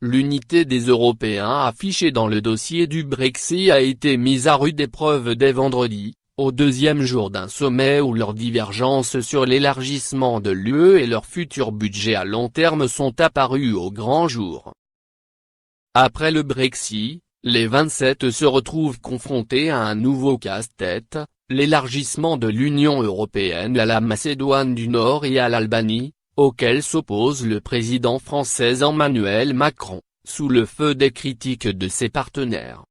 l'unité des Européens affichée dans le dossier du Brexit a été mise à rude épreuve dès vendredi, au deuxième jour d'un sommet où leurs divergences sur l'élargissement de l'UE et leur futur budget à long terme sont apparues au grand jour. Après le Brexit, les 27 se retrouvent confrontés à un nouveau casse-tête, l'élargissement de l'Union européenne à la Macédoine du Nord et à l'Albanie, auquel s'oppose le président français Emmanuel Macron, sous le feu des critiques de ses partenaires.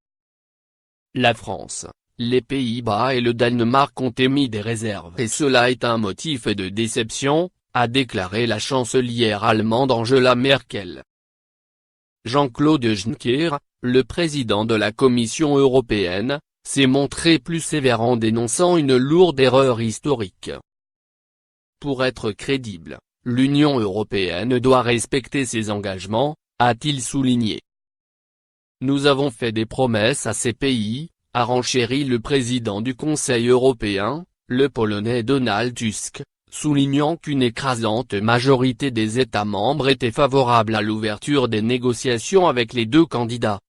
La France, les Pays-Bas et le Danemark ont émis des réserves et cela est un motif de déception, a déclaré la chancelière allemande Angela Merkel. Jean-Claude Juncker, le président de la Commission européenne, s'est montré plus sévère en dénonçant une lourde erreur historique. Pour être crédible, l'Union européenne doit respecter ses engagements, a-t-il souligné. Nous avons fait des promesses à ces pays, a renchéri le président du Conseil européen, le Polonais Donald Tusk, soulignant qu'une écrasante majorité des États membres était favorable à l'ouverture des négociations avec les deux candidats.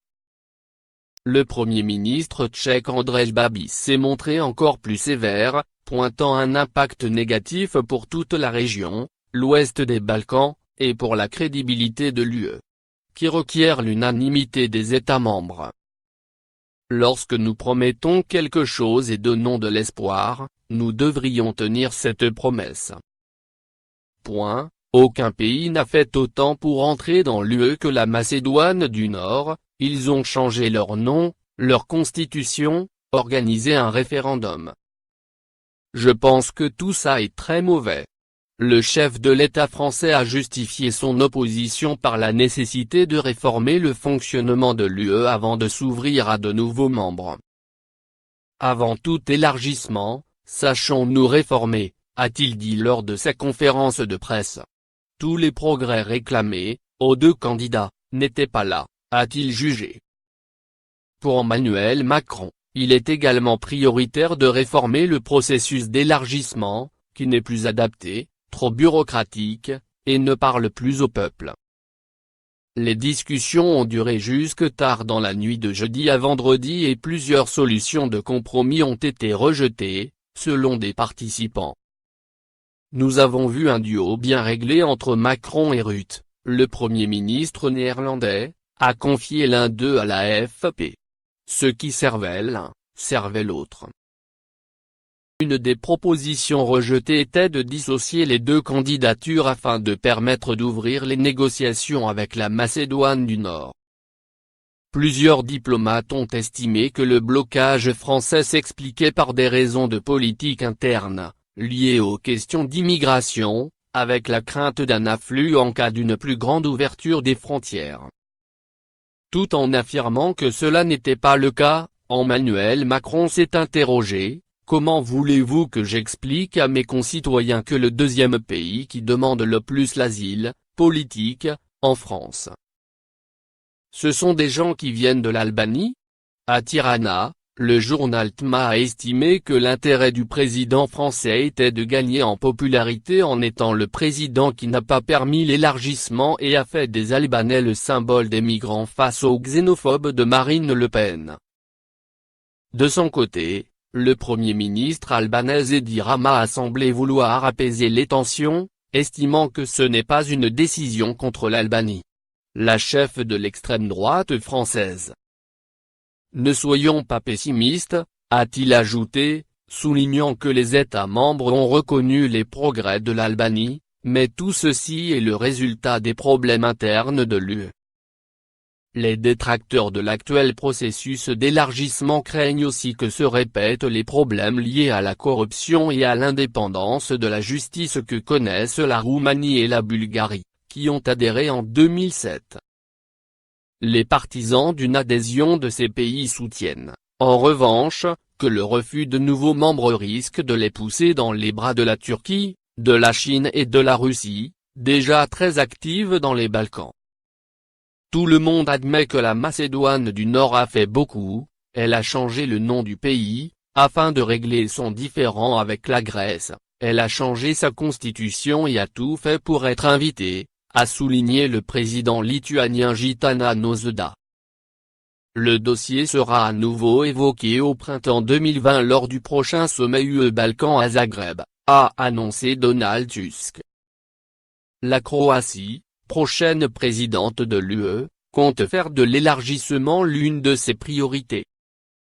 Le Premier ministre tchèque Andrej Babiš s'est montré encore plus sévère, pointant un impact négatif pour toute la région, l'ouest des Balkans, et pour la crédibilité de l'UE, qui requiert l'unanimité des États membres. Lorsque nous promettons quelque chose et donnons de l'espoir, nous devrions tenir cette promesse. Point. Aucun pays n'a fait autant pour entrer dans l'UE que la Macédoine du Nord, ils ont changé leur nom, leur constitution, organisé un référendum. Je pense que tout ça est très mauvais. Le chef de l'État français a justifié son opposition par la nécessité de réformer le fonctionnement de l'UE avant de s'ouvrir à de nouveaux membres. Avant tout élargissement, sachons-nous réformer, a-t-il dit lors de sa conférence de presse. Tous les progrès réclamés, aux deux candidats, n'étaient pas là, a-t-il jugé. Pour Emmanuel Macron, il est également prioritaire de réformer le processus d'élargissement, qui n'est plus adapté, trop bureaucratique, et ne parle plus au peuple. Les discussions ont duré jusque tard dans la nuit de jeudi à vendredi et plusieurs solutions de compromis ont été rejetées, selon des participants. Nous avons vu un duo bien réglé entre Macron et Rutte, le Premier ministre néerlandais, a confié l'un d'eux à la AFP. Ce qui servait l'un, servait l'autre. Une des propositions rejetées était de dissocier les deux candidatures afin de permettre d'ouvrir les négociations avec la Macédoine du Nord. Plusieurs diplomates ont estimé que le blocage français s'expliquait par des raisons de politique interne, liées aux questions d'immigration, avec la crainte d'un afflux en cas d'une plus grande ouverture des frontières. Tout en affirmant que cela n'était pas le cas, Emmanuel Macron s'est interrogé. Comment voulez-vous que j'explique à mes concitoyens que le deuxième pays qui demande le plus l'asile politique, en France? Ce sont des gens qui viennent de l'Albanie? À Tirana, le journal TMA a estimé que l'intérêt du président français était de gagner en popularité en étant le président qui n'a pas permis l'élargissement et a fait des Albanais le symbole des migrants face aux xénophobes de Marine Le Pen. De son côté, le Premier ministre albanais Edi Rama a semblé vouloir apaiser les tensions, estimant que ce n'est pas une décision contre l'Albanie. La chef de l'extrême droite française. Ne soyons pas pessimistes, a-t-il ajouté, soulignant que les États membres ont reconnu les progrès de l'Albanie, mais tout ceci est le résultat des problèmes internes de l'UE. Les détracteurs de l'actuel processus d'élargissement craignent aussi que se répètent les problèmes liés à la corruption et à l'indépendance de la justice que connaissent la Roumanie et la Bulgarie, qui ont adhéré en 2007. Les partisans d'une adhésion de ces pays soutiennent, en revanche, que le refus de nouveaux membres risque de les pousser dans les bras de la Turquie, de la Chine et de la Russie, déjà très actives dans les Balkans. Tout le monde admet que la Macédoine du Nord a fait beaucoup, elle a changé le nom du pays, afin de régler son différend avec la Grèce, elle a changé sa constitution et a tout fait pour être invitée, a souligné le président lituanien Gitanas Nausėda. Le dossier sera à nouveau évoqué au printemps 2020 lors du prochain sommet UE-Balkans à Zagreb, a annoncé Donald Tusk. La Croatie, prochaine présidente de l'UE, compte faire de l'élargissement l'une de ses priorités.